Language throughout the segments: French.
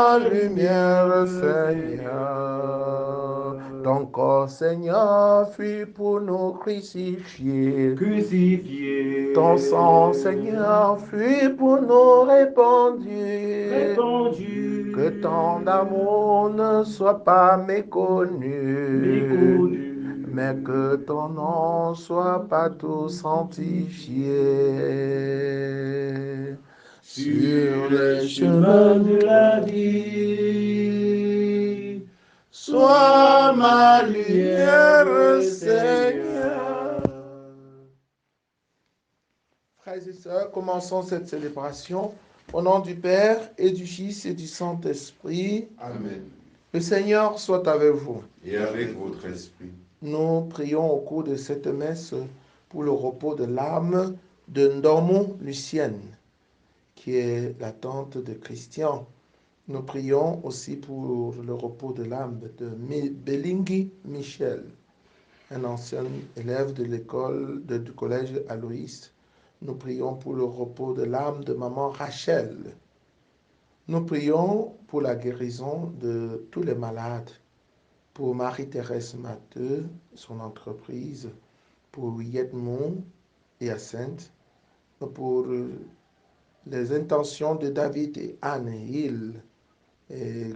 ma lumière, Seigneur. Ton corps, Seigneur, fut pour nous crucifié. Crucifié. Ton sang, Seigneur, fut pour nous répandu. Répandu. Que ton amour ne soit pas méconnu. Méconnu. Mais que ton nom soit partout sanctifié. Sur les chemins de la vie, sois ma lumière, Seigneur. Frères et sœurs, commençons cette célébration au nom du Père et du Fils et du Saint-Esprit. Amen. Le Seigneur soit avec vous. Et avec votre esprit. Nous prions au cours de cette messe pour le repos de l'âme de Ndomo Lucienne, qui est la tante de Christian. Nous prions aussi pour le repos de l'âme de Belingui Michel, un ancien élève de l'école du collège Aloïs. Nous prions pour le repos de l'âme de maman Rachel. Nous prions pour la guérison de tous les malades, pour Marie-Thérèse Matteux, son entreprise, pour Yedmond et Hyacinthe, pour les intentions de David et Anne et Hill, et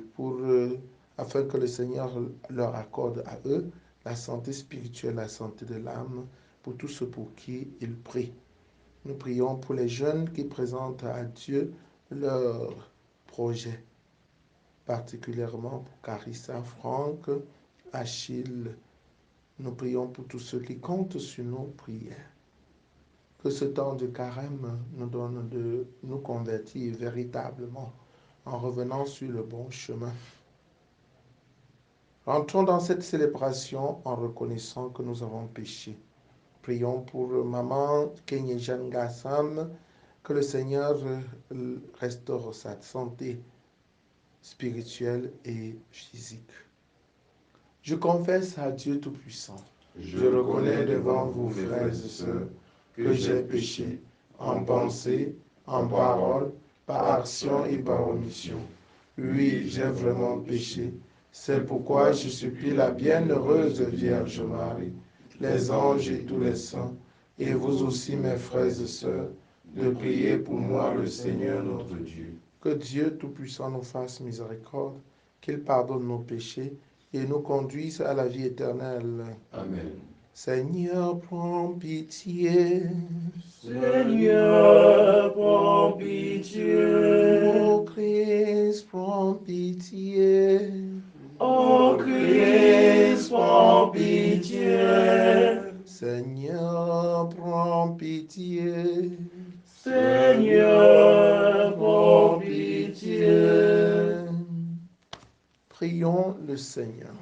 afin que le Seigneur leur accorde à eux la santé spirituelle, la santé de l'âme, pour tous ceux pour qui ils prient. Nous prions pour les jeunes qui présentent à Dieu leurs projets, particulièrement pour Carissa, Franck, Achille. Nous prions pour tous ceux qui comptent sur nos prières. Que ce temps de carême nous donne de nous convertir véritablement en revenant sur le bon chemin. Entrons dans cette célébration en reconnaissant que nous avons péché. Prions pour maman Kenyejan Gassam, que le Seigneur restaure sa santé spirituelle et physique. Je confesse à Dieu Tout-Puissant. Je reconnais devant vous, mes frères et sœurs, que j'ai péché en pensée, en parole, par action et par omission. Oui, j'ai vraiment péché. C'est pourquoi je supplie la bienheureuse Vierge Marie, les anges et tous les saints, et vous aussi, mes frères et sœurs, de prier pour moi le Seigneur notre Dieu. Que Dieu Tout-Puissant nous fasse miséricorde, qu'il pardonne nos péchés et nous conduise à la vie éternelle. Amen. Seigneur, prends pitié. Seigneur, prends pitié. Ô Christ, prends pitié. Ô Christ, prends pitié. Seigneur, prends pitié. Seigneur, prends pitié. Prions le Seigneur.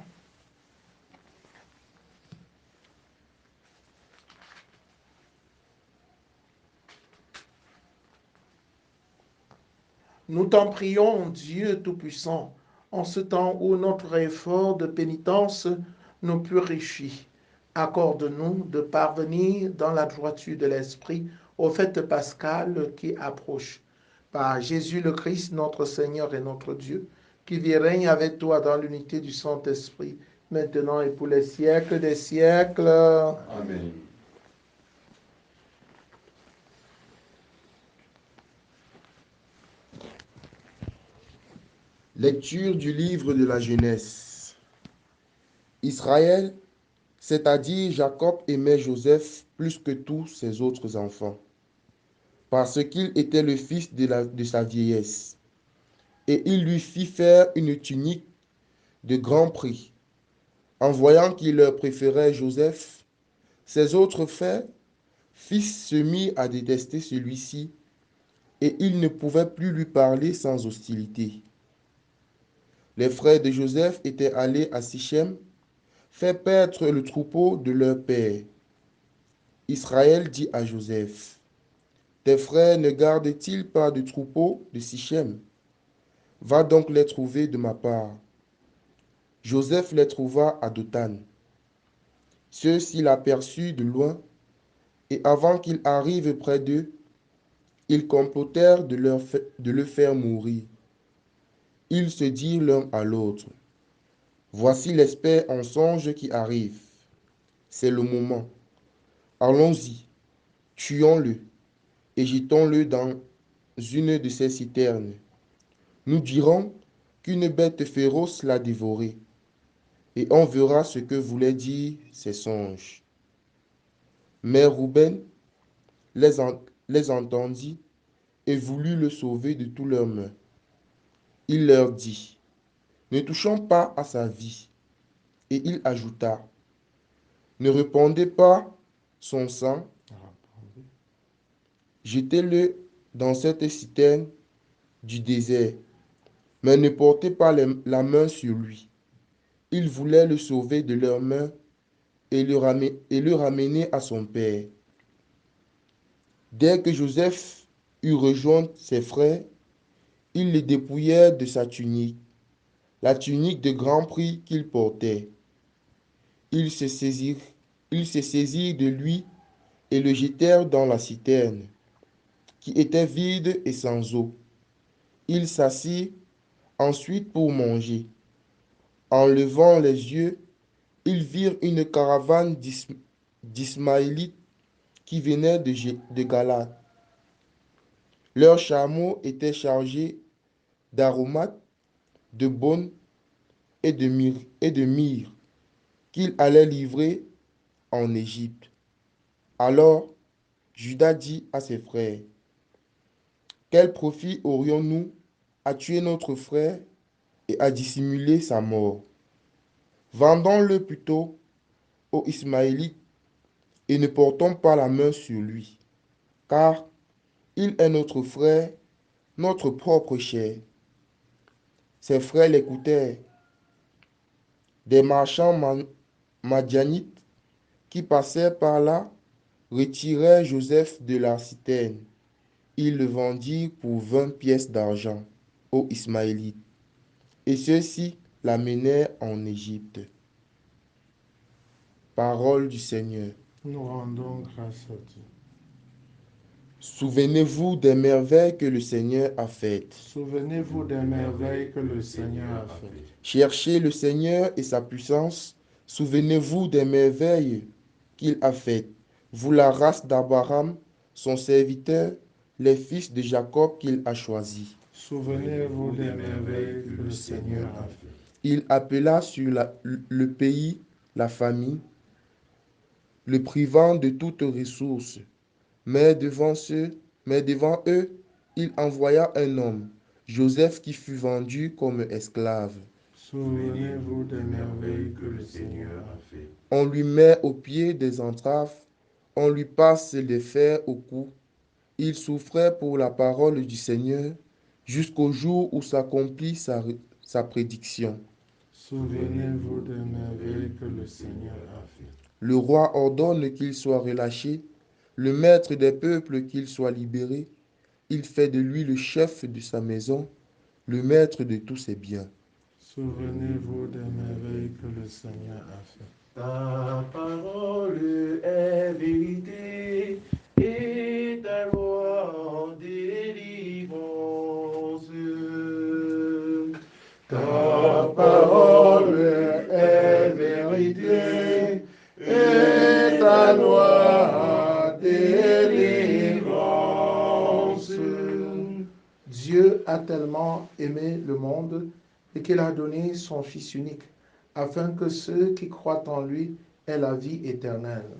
Nous t'en prions, Dieu Tout-Puissant, en ce temps où notre effort de pénitence nous purifie. Accorde-nous de parvenir dans la droiture de l'Esprit aux fêtes pascales qui approchent. Par Jésus le Christ, notre Seigneur et notre Dieu, qui vit et règne avec toi dans l'unité du Saint-Esprit, maintenant et pour les siècles des siècles. Amen. Lecture du livre de la Genèse. Israël, c'est-à-dire Jacob, aimait Joseph plus que tous ses autres enfants, parce qu'il était le fils de sa vieillesse. Et il lui fit faire une tunique de grand prix. En voyant qu'il leur préférait Joseph, ses autres fils se mirent à détester celui-ci, et ils ne pouvaient plus lui parler sans hostilité. Les frères de Joseph étaient allés à Sichem faire paître le troupeau de leur père. Israël dit à Joseph, tes frères ne gardent-ils pas du troupeau de Sichem? Va donc les trouver de ma part. Joseph les trouva à Dothan. Ceux-ci l'aperçurent de loin, et avant qu'il arrive près d'eux, ils complotèrent de le faire mourir. Ils se dirent l'un à l'autre, voici l'espère en songe qui arrive. C'est le moment. Allons-y, tuons-le et jetons-le dans une de ces citernes. Nous dirons qu'une bête féroce l'a dévoré, et on verra ce que voulaient dire ces songes. Mais Rouben les entendit et voulut le sauver de toutes leurs mains. Il leur dit, ne touchons pas à sa vie. Et il ajouta, ne répandez pas son sang, jetez-le dans cette citerne du désert, mais ne portez pas la main sur lui. Ils voulaient le sauver de leurs mains et le ramener à son père. Dès que Joseph eut rejoint ses frères, ils le dépouillèrent de sa tunique, la tunique de grand prix qu'il portait. Ils se saisirent de lui et le jetèrent dans la citerne, qui était vide et sans eau. Ils s'assirent ensuite pour manger. En levant les yeux, ils virent une caravane d'Ismaélites qui venait de Galade. Leurs chameaux étaient chargés d'aromates, de beaune et de myrrhe qu'ils allaient livrer en Égypte. Alors Judas dit à ses frères, quel profit aurions-nous à tuer notre frère et à dissimuler sa mort? Vendons-le plutôt aux Ismaélites et ne portons pas la main sur lui, car il est notre frère, notre propre chair. Ses frères l'écoutèrent. Des marchands madianites qui passèrent par là retirèrent Joseph de la citerne. Ils le vendirent pour 20 pièces d'argent aux Ismaélites, et ceux-ci l'amenèrent en Égypte. Parole du Seigneur. Nous rendons grâce à Dieu. Souvenez-vous des merveilles que le Seigneur a faites. Souvenez-vous des merveilles que le Seigneur a faites. Cherchez le Seigneur et sa puissance. Souvenez-vous des merveilles qu'il a faites. Vous, la race d'Abraham, son serviteur, les fils de Jacob qu'il a choisis. Souvenez-vous des merveilles que le Seigneur a faites. Il appela sur le pays la famine, le privant de toute ressource. Mais devant eux, il envoya un homme, Joseph, qui fut vendu comme esclave. Souvenez-vous des merveilles que le Seigneur a faites. On lui met au pied des entraves, on lui passe les fers au cou. Il souffrait pour la parole du Seigneur jusqu'au jour où s'accomplit sa prédiction. Souvenez-vous des merveilles que le Seigneur a faites. Le roi ordonne qu'il soit relâché, le maître des peuples qu'il soit libéré. Il fait de lui le chef de sa maison, le maître de tous ses biens. Souvenez-vous des merveilles que le Seigneur a faites. Ta parole est vérité et ta loi en délivrance. Ta parole est vérité et ta loi en délivrance. Dieu a tellement aimé le monde et qu'il a donné son Fils unique, afin que ceux qui croient en lui aient la vie éternelle.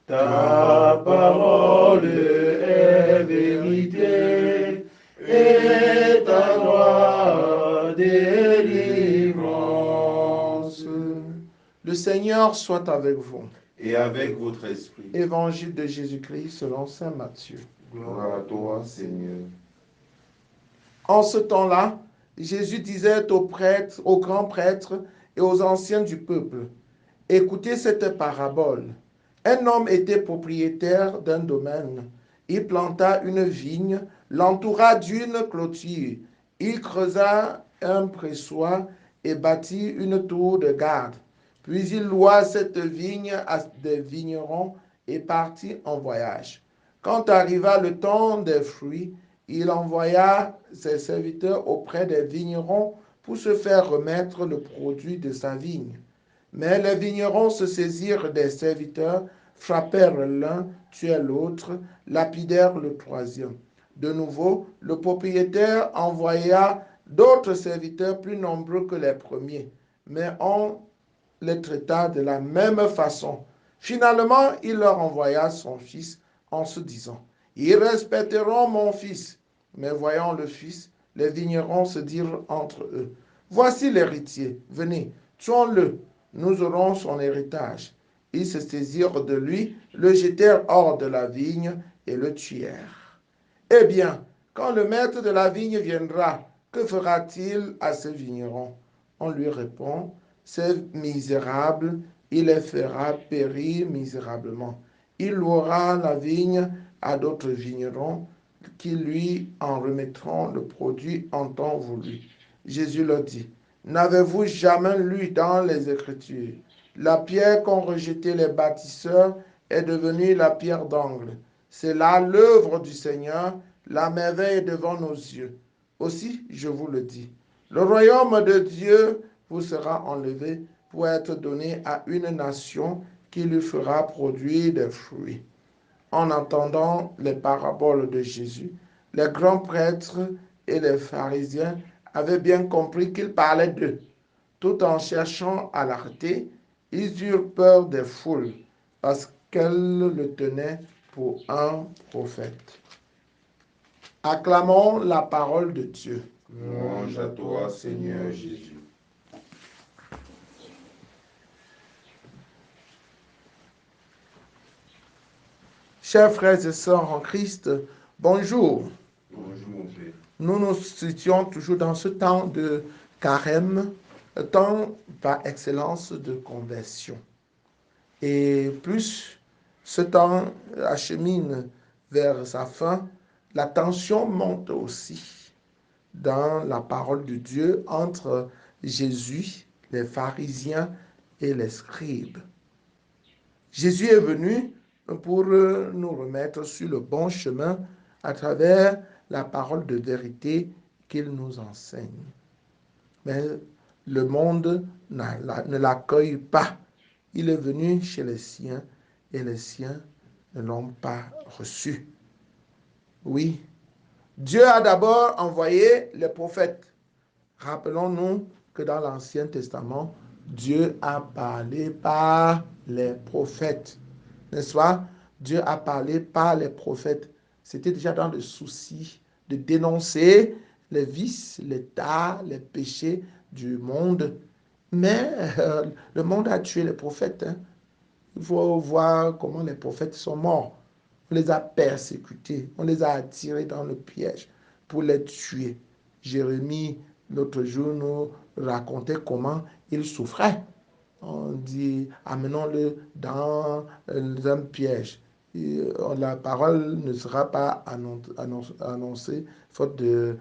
Ta parole est vérité et ta loi délivrance. Le Seigneur soit avec vous. Et avec votre esprit. Évangile de Jésus-Christ selon saint Matthieu. Gloire à toi, Seigneur. En ce temps-là, Jésus disait aux prêtres, aux grands prêtres et aux anciens du peuple, écoutez cette parabole. Un homme était propriétaire d'un domaine. Il planta une vigne, l'entoura d'une clôture. Il creusa un pressoir et bâtit une tour de garde. Puis il loua cette vigne à des vignerons et partit en voyage. Quand arriva le temps des fruits, il envoya ses serviteurs auprès des vignerons pour se faire remettre le produit de sa vigne. Mais les vignerons se saisirent des serviteurs, frappèrent l'un, tuèrent l'autre, lapidèrent le troisième. De nouveau, le propriétaire envoya d'autres serviteurs plus nombreux que les premiers, mais on les traita de la même façon. Finalement, il leur envoya son fils en se disant, ils respecteront mon fils. Mais voyant le fils, les vignerons se dirent entre eux, voici l'héritier, venez, tuons-le, nous aurons son héritage. Ils se saisirent de lui, le jetèrent hors de la vigne et le tuèrent. Eh bien, quand le maître de la vigne viendra, que fera-t-il à ce vigneron? On lui répond, c'est misérable, il les fera périr misérablement. Il louera la vigne à d'autres vignerons qui lui en remettront le produit en temps voulu. Jésus leur dit, n'avez-vous jamais lu dans les Écritures, la pierre qu'ont rejetée les bâtisseurs est devenue la pierre d'angle. C'est là l'œuvre du Seigneur, la merveille est devant nos yeux. Aussi, je vous le dis, le royaume de Dieu vous sera enlevé pour être donné à une nation qui lui fera produire des fruits. En entendant les paraboles de Jésus, les grands prêtres et les pharisiens avaient bien compris qu'il parlait d'eux. Tout en cherchant à l'arrêter, ils eurent peur des foules parce qu'elles le tenaient pour un prophète. Acclamons la parole de Dieu. Louange à toi, Seigneur Jésus. Chers frères et sœurs en Christ, bonjour. Bonjour, mon Père. Nous nous situons toujours dans ce temps de carême, temps par excellence de conversion. Et plus ce temps achemine vers sa fin, la tension monte aussi dans la parole de Dieu entre Jésus, les pharisiens et les scribes. Jésus est venu pour nous remettre sur le bon chemin à travers la parole de vérité qu'il nous enseigne. Mais le monde ne l'accueille pas. Il est venu chez les siens et les siens ne l'ont pas reçu. Oui, Dieu a d'abord envoyé les prophètes. Rappelons-nous que dans l'Ancien Testament, Dieu a parlé par les prophètes. N'est-ce pas? Dieu a parlé par les prophètes. C'était déjà dans le souci de dénoncer les vices, les tares, les péchés du monde. Mais le monde a tué les prophètes. Hein. Il faut voir comment les prophètes sont morts. On les a persécutés, on les a attirés dans le piège pour les tuer. Jérémie, l'autre jour, nous racontait comment il souffrait. On dit, amenons-le dans un piège. Et la parole ne sera pas annoncée, faute de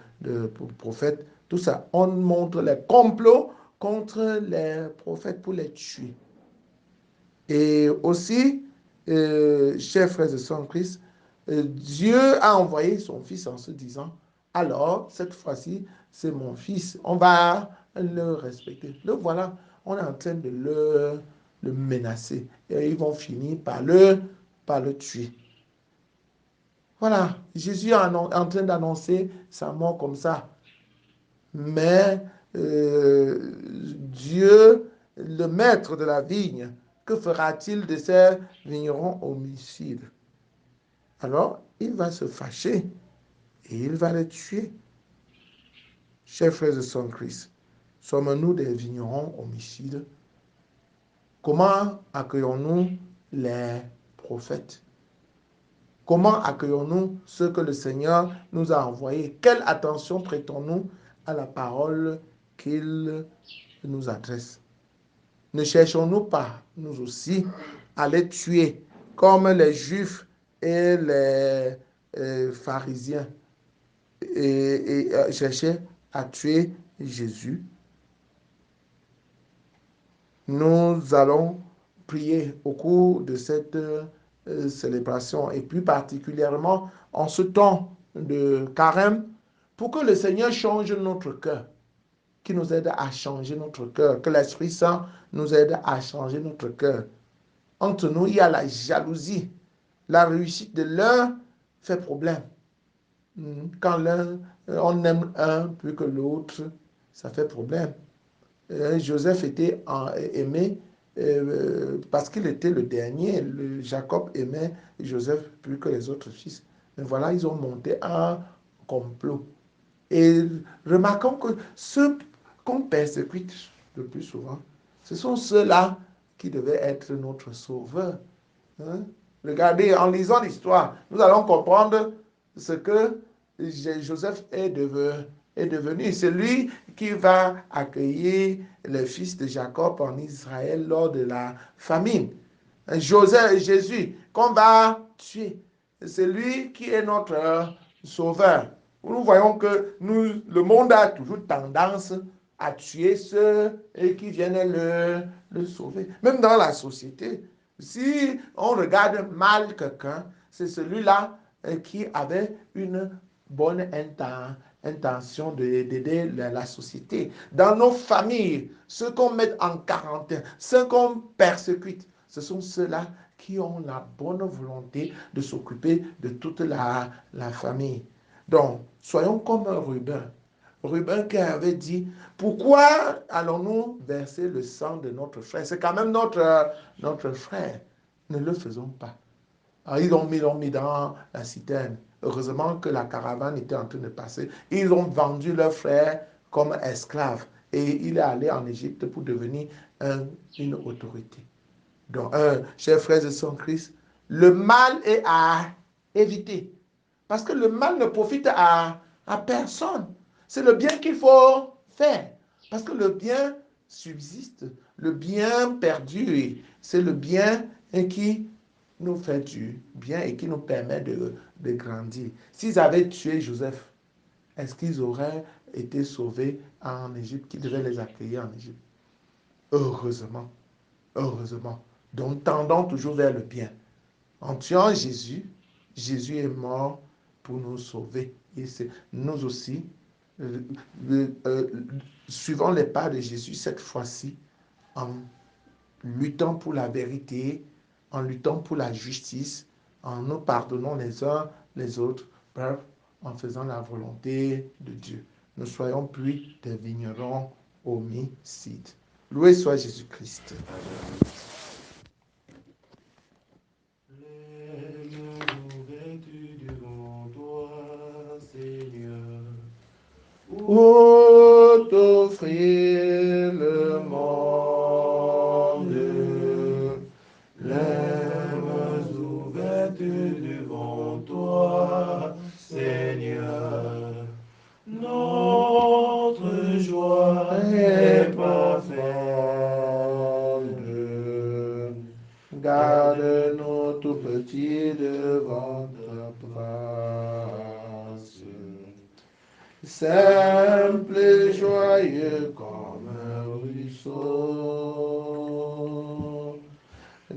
prophètes. Tout ça, on montre les complots contre les prophètes pour les tuer. Et aussi, chers frères et sœurs en Christ, Dieu a envoyé son Fils en se disant, alors, cette fois-ci, c'est mon Fils, on va le respecter. Le voilà, on est en train de le menacer. Et ils vont finir par le tuer. Voilà, Jésus est en train d'annoncer sa mort comme ça. Mais Dieu, le maître de la vigne, que fera-t-il de ces vignerons homicides? Alors, il va se fâcher et il va les tuer. Chers frères et sœurs en Christ, sommes-nous des vignerons homicides? Comment accueillons-nous les prophètes? Comment accueillons-nous ceux que le Seigneur nous a envoyés? Quelle attention prêtons-nous à la parole qu'il nous adresse? Ne cherchons-nous pas, nous aussi, à les tuer, comme les Juifs et les pharisiens cherchaient à tuer Jésus? Nous allons prier au cours de cette célébration et plus particulièrement en ce temps de carême pour que le Seigneur change notre cœur. qui nous aide à changer notre cœur, que l'Esprit Saint nous aide à changer notre cœur. Entre nous, il y a la jalousie. La réussite de l'un fait problème. Quand on aime un plus que l'autre, ça fait problème. Joseph était aimé parce qu'il était le dernier. Jacob aimait Joseph plus que les autres fils. Mais voilà, ils ont monté un complot. Et remarquons que ceux qu'on persécute le plus souvent, ce sont ceux-là qui devaient être notre sauveur. Hein? Regardez, en lisant l'histoire, nous allons comprendre ce que Joseph est devenu. C'est lui qui va accueillir les fils de Jacob en Israël lors de la famine. Jésus, qu'on va tuer, c'est lui qui est notre sauveur. Nous voyons que le monde a toujours tendance à tuer ceux qui viennent le sauver. Même dans la société, si on regarde mal quelqu'un, c'est celui-là qui avait une bonne intention d'aider la société. Dans nos familles, ceux qu'on met en quarantaine, ceux qu'on persécute, ce sont ceux-là qui ont la bonne volonté de s'occuper de toute la famille. Donc, soyons comme Ruben. Ruben qui avait dit, pourquoi allons-nous verser le sang de notre frère? C'est quand même notre frère. Ne le faisons pas. Alors, ils l'ont mis dans la citerne. Heureusement que la caravane était en train de passer. Ils ont vendu leur frère comme esclave. Et il est allé en Égypte pour devenir une autorité. Donc, chers frères et sœurs en Christ, le mal est à éviter. Parce que le mal ne profite à personne. C'est le bien qu'il faut faire. Parce que le bien subsiste. Le bien perdure. C'est le bien qui nous fait du bien et qui nous permet de grandir. S'ils avaient tué Joseph, est-ce qu'ils auraient été sauvés en Égypte, qui devait les accueillir en Égypte? Heureusement. Heureusement. Donc, tendons toujours vers le bien. En tuant Jésus, Jésus est mort pour nous sauver. Et c'est nous aussi, suivons les pas de Jésus cette fois-ci, en luttant pour la vérité, en luttant pour la justice, en nous pardonnant les uns les autres, bref, en faisant la volonté de Dieu. Ne soyons plus des vignerons homicides. Loué soit Jésus-Christ. Où t'offrir le monde, les mains ouvertes devant toi, Seigneur. Notre joie est profonde. Garde-nous tout petits devant ta grâce. Simple et joyeux comme un ruisseau.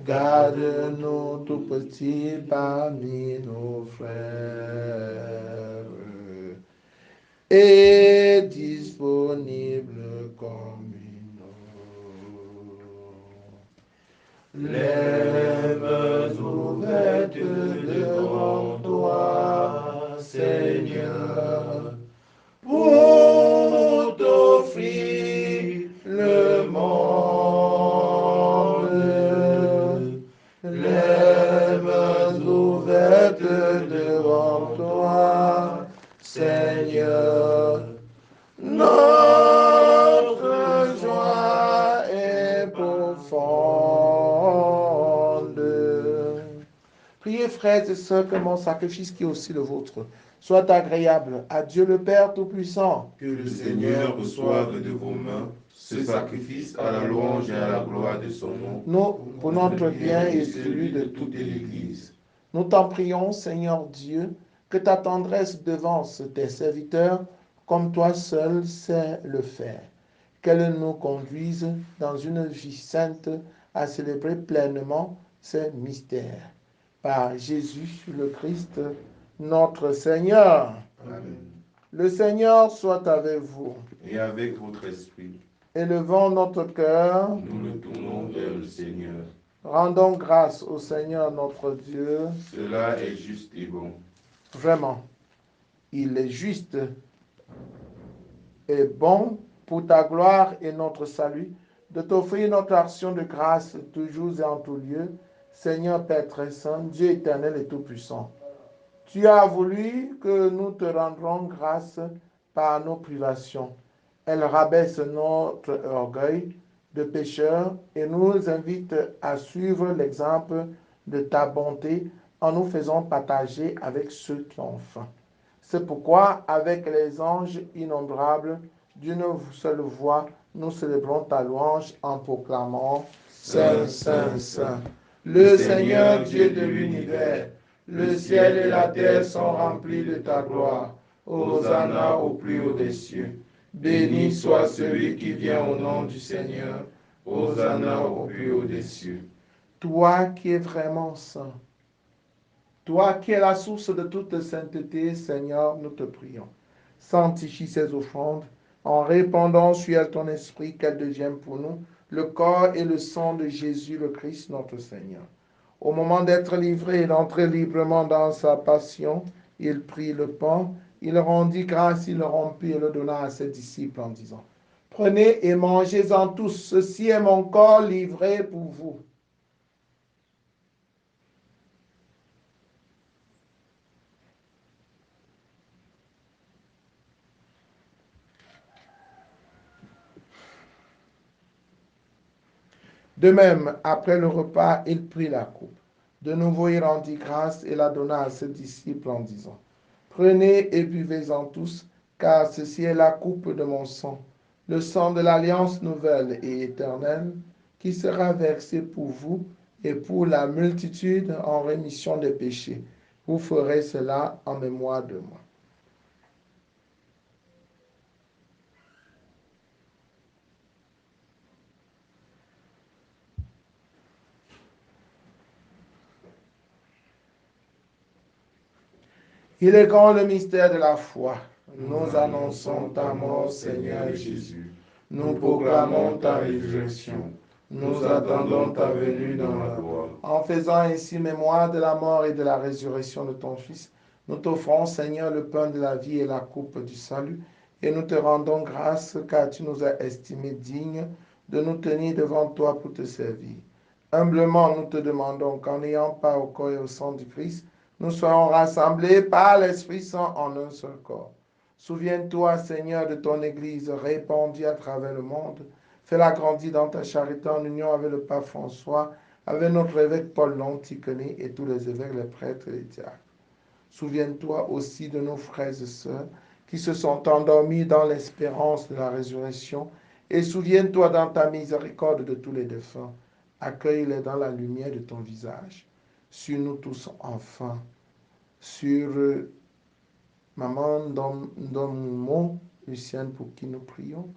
Garde-nous tout petits parmi nos frères et disponibles comme une eau. Les mains ouvertes devant toi, Seigneur, pour t'offrir le monde. Les mains ouvertes devant toi, Seigneur. Notre joie est profonde. Priez, frères et sœurs, que mon sacrifice qui est aussi le vôtre soit agréable à Dieu le Père Tout-Puissant. Que le Seigneur reçoive de vos mains ce sacrifice à la louange et à la gloire de son nom. Nous, pour notre bien et celui de toute l'Église. Nous t'en prions, Seigneur Dieu, que ta tendresse devance tes serviteurs comme toi seul sais le faire. Qu'elle nous conduise dans une vie sainte à célébrer pleinement ces mystères. Par Jésus le Christ, notre Seigneur. Amen. Le Seigneur soit avec vous. et avec votre esprit, Élevons notre cœur. nous nous tournons vers le Seigneur. Rendons grâce au Seigneur notre Dieu. Cela est juste et bon. Vraiment, il est juste et bon pour ta gloire et notre salut de t'offrir notre action de grâce toujours et en tout lieu. Seigneur Père très saint, Dieu éternel et tout-puissant. Tu as voulu que nous te rendrons grâce par nos privations. Elle rabaisse notre orgueil de pécheur et nous invite à suivre l'exemple de ta bonté en nous faisant partager avec ceux qui ont faim. C'est pourquoi, avec les anges innombrables, d'une seule voix, nous célébrons ta louange en proclamant Saint, Saint, Saint, le Seigneur Dieu de l'univers. Le ciel et la terre sont remplis de ta gloire. Hosanna au plus haut des cieux. Béni soit celui qui vient au nom du Seigneur. Hosanna au plus haut des cieux. Toi qui es vraiment saint, toi qui es la source de toute sainteté, Seigneur, nous te prions. Sanctifie ces offrandes en répandant sur elles ton esprit qu'elles deviennent pour nous le corps et le sang de Jésus le Christ, notre Seigneur. Au moment d'être livré et d'entrer librement dans sa passion, il prit le pain, il rendit grâce, il le rompit et le donna à ses disciples en disant, prenez et mangez-en tous, ceci est mon corps livré pour vous. De même, après le repas, il prit la coupe. De nouveau, il rendit grâce et la donna à ses disciples en disant, prenez et buvez-en tous, car ceci est la coupe de mon sang, le sang de l'alliance nouvelle et éternelle, qui sera versé pour vous et pour la multitude en rémission des péchés. Vous ferez cela en mémoire de moi. Il est grand le mystère de la foi. Nous annonçons ta mort, Seigneur Jésus. Nous proclamons ta résurrection. Nous attendons ta venue dans la gloire. En faisant ainsi mémoire de la mort et de la résurrection de ton Fils, nous t'offrons, Seigneur, le pain de la vie et la coupe du salut, et nous te rendons grâce car tu nous as estimés dignes de nous tenir devant toi pour te servir. Humblement, nous te demandons qu'en ayant part au corps et au sang du Christ, nous soyons rassemblés par l'Esprit Saint en un seul corps. Souviens-toi, Seigneur, de ton Église répandue à travers le monde. Fais-la grandir dans ta charité en union avec le pape François, avec notre évêque Paul Lonticoni et tous les évêques, les prêtres et les diacres. Souviens-toi aussi de nos frères et sœurs qui se sont endormis dans l'espérance de la résurrection. Et souviens-toi dans ta miséricorde de tous les défunts. Accueille-les dans la lumière de ton visage. Sur nous tous enfin. Sur Maman Ndomo, Lucienne, pour qui nous prions.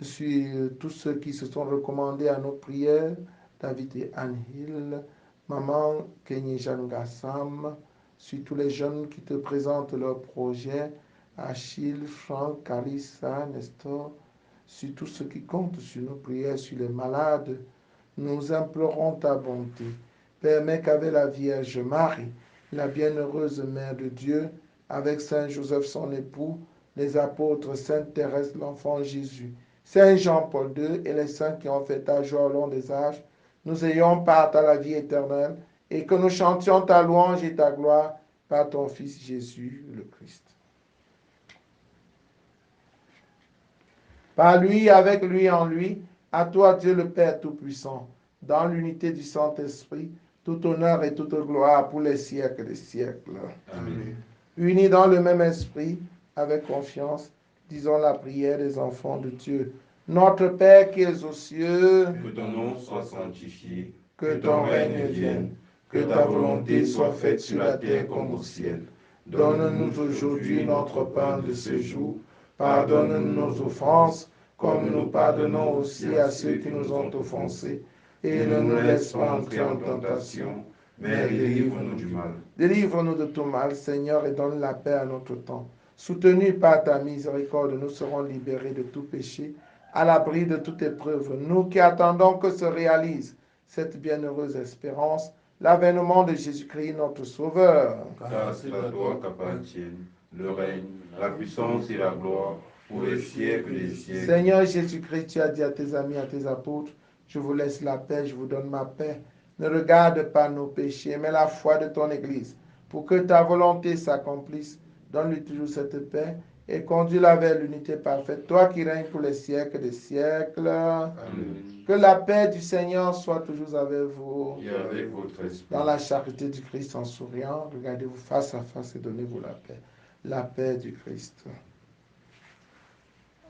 Sur tous ceux qui se sont recommandés à nos prières, David et Anne Hill, Maman Kenny Jeanne Gassam, sur tous les jeunes qui te présentent leurs projets, Achille, Franck, Carissa, Nestor, sur tous ceux qui comptent sur nos prières, sur les malades, nous implorons ta bonté. Permets qu'avec la Vierge Marie, la bienheureuse Mère de Dieu, avec Saint Joseph son époux, les apôtres, Sainte Thérèse, l'enfant Jésus, Saint Jean-Paul II et les saints qui ont fait ta joie au long des âges, nous ayons part à la vie éternelle et que nous chantions ta louange et ta gloire par ton Fils Jésus le Christ. Par lui, avec lui, en lui, à toi Dieu le Père Tout-Puissant, dans l'unité du Saint-Esprit, tout honneur et toute gloire pour les siècles des siècles. Amen. Unis dans le même esprit, avec confiance, disons la prière des enfants de Dieu. Notre Père qui es aux cieux, Que ton nom soit sanctifié, que ton règne vienne, que ta volonté soit faite sur la terre comme au ciel. Donne-nous aujourd'hui notre pain de ce jour. Pardonne-nous nos offenses, comme nous pardonnons aussi à ceux qui nous ont offensés. Et ne nous laisse pas entrer en tentation, mais délivre-nous du mal. Délivre-nous de tout mal, Seigneur, et donne la paix à notre temps. Soutenus par ta miséricorde, nous serons libérés de tout péché, à l'abri de toute épreuve. Nous qui attendons que se réalise cette bienheureuse espérance, l'avènement de Jésus-Christ, notre Sauveur. Car c'est à toi qu'appartiennent le règne, la puissance et la gloire pour les siècles des siècles. Seigneur Jésus-Christ, tu as dit à tes amis, à tes apôtres, je vous laisse la paix, je vous donne ma paix. Ne regarde pas nos péchés, mais la foi de ton Église. Pour que ta volonté s'accomplisse, donne-lui toujours cette paix et conduis-la vers l'unité parfaite. Toi qui règnes pour les siècles des siècles. Amen. Que la paix du Seigneur soit toujours avec vous. Et avec votre esprit. Dans la charité du Christ en souriant, regardez-vous face à face et donnez-vous la paix. La paix du Christ.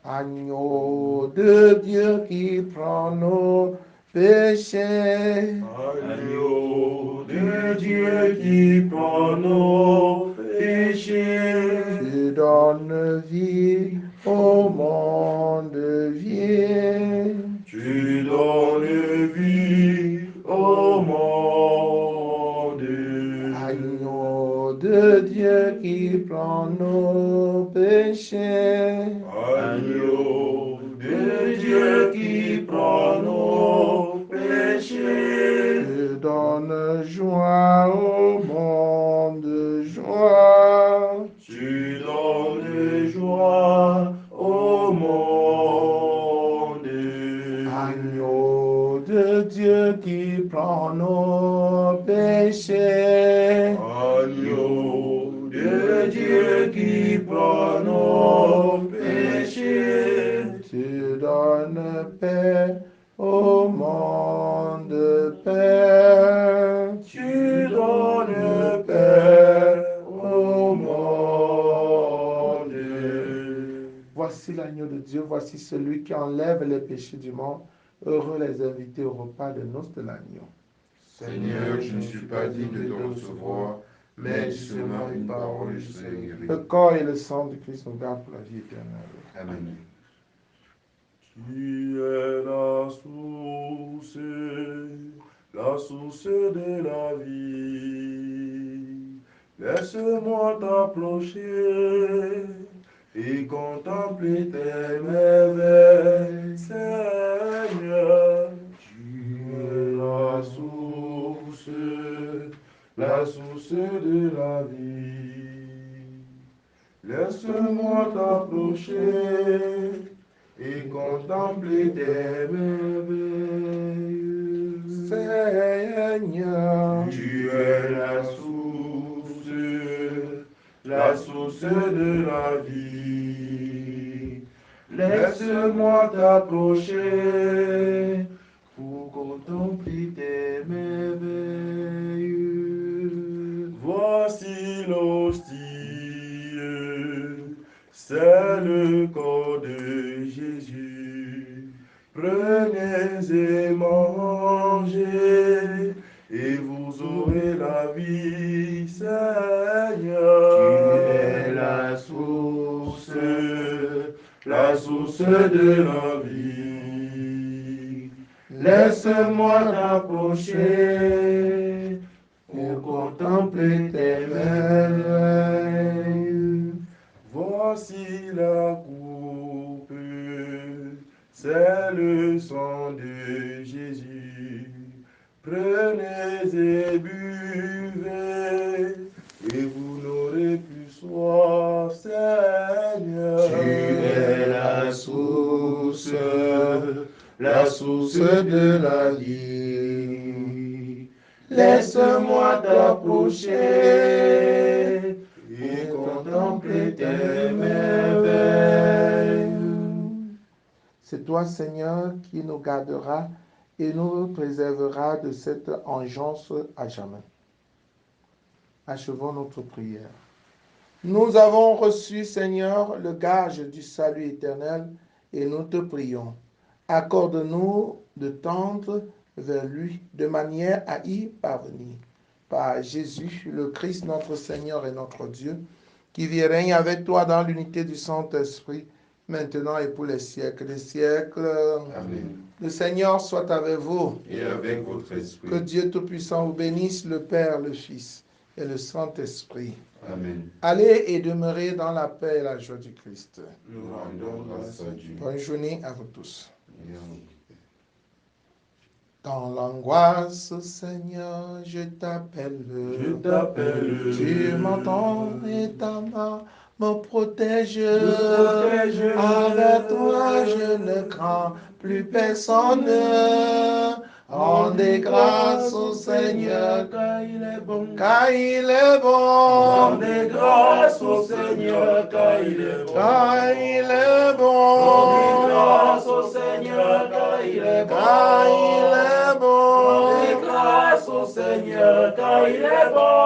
Agneau de Dieu qui prend nos péchés. Agneau de Dieu qui prend nos péchés. Tu donnes vie au monde, viens. Tu donnes vie au monde. Agneau de Dieu qui prend nos péchés. Agneau de Dieu qui prend nos péchés. Tu donnes joie au monde, joie. Tu donnes joie au monde. Agneau de Dieu qui prend nos péchés. Agneau de Dieu qui prend nos péchés. Tu donnes paix au monde, paix. Tu donnes paix au monde. Voici l'agneau de Dieu, voici celui qui enlève les péchés du monde. Heureux les invités au repas de noces de l'agneau. Seigneur, je ne suis pas digne de te recevoir, mais dis seulement une parole et je serai guéri. Le corps et le sang du Christ nous gardent pour la vie éternelle. Amen. Tu es la source de la vie. Laisse-moi t'approcher et contempler tes merveilles, Seigneur. Tu es la source de la vie. Laisse-moi t'approcher et contempler tes merveilles. Seigneur, Tu es la source de la vie. Laisse-moi t'approcher pour contempler tes merveilles. Voici l'hostie, c'est le corps de Jésus. Prenez et mangez, et vous aurez la vie, Seigneur. Tu es la source de la vie. laisse-moi t'approcher pour contempler tes merveilles. Voici la coupe, c'est le sang de Jésus. Prenez et buvez, et vous n'aurez plus soif, Seigneur. Tu es la source de la vie. Laisse-moi t'approcher et contempler tes merveilles. C'est toi, Seigneur, qui nous gardera et nous préservera de cette engeance à jamais. Achevons notre prière. Nous avons reçu, Seigneur, le gage du salut éternel et nous te prions. Accorde-nous de tendre vers lui de manière à y parvenir. Par Jésus, le Christ, notre Seigneur et notre Dieu, qui vit et règne avec toi dans l'unité du Saint-Esprit, maintenant et pour les siècles des siècles. Amen. Le Seigneur soit avec vous. Et avec votre esprit. Que Dieu Tout-Puissant vous bénisse, le Père, le Fils et le Saint-Esprit. Amen. Allez et demeurez dans la paix et la joie du Christ. Nous rendons grâce à Dieu. Bonne journée à vous tous. Amen. Dans l'angoisse, Seigneur, je t'appelle. Je t'appelle. Tu m'entends et ta main me protège. protège. Avec toi, je ne crains plus personne. Rendez grâce au Seigneur, car il est bon. car il est bon. Rendez grâce au Seigneur, car il est bon. Car il est bon. Rendez grâce au Seigneur, car il est bon. Car il est bon. Rendez grâce au Seigneur, car il est bon.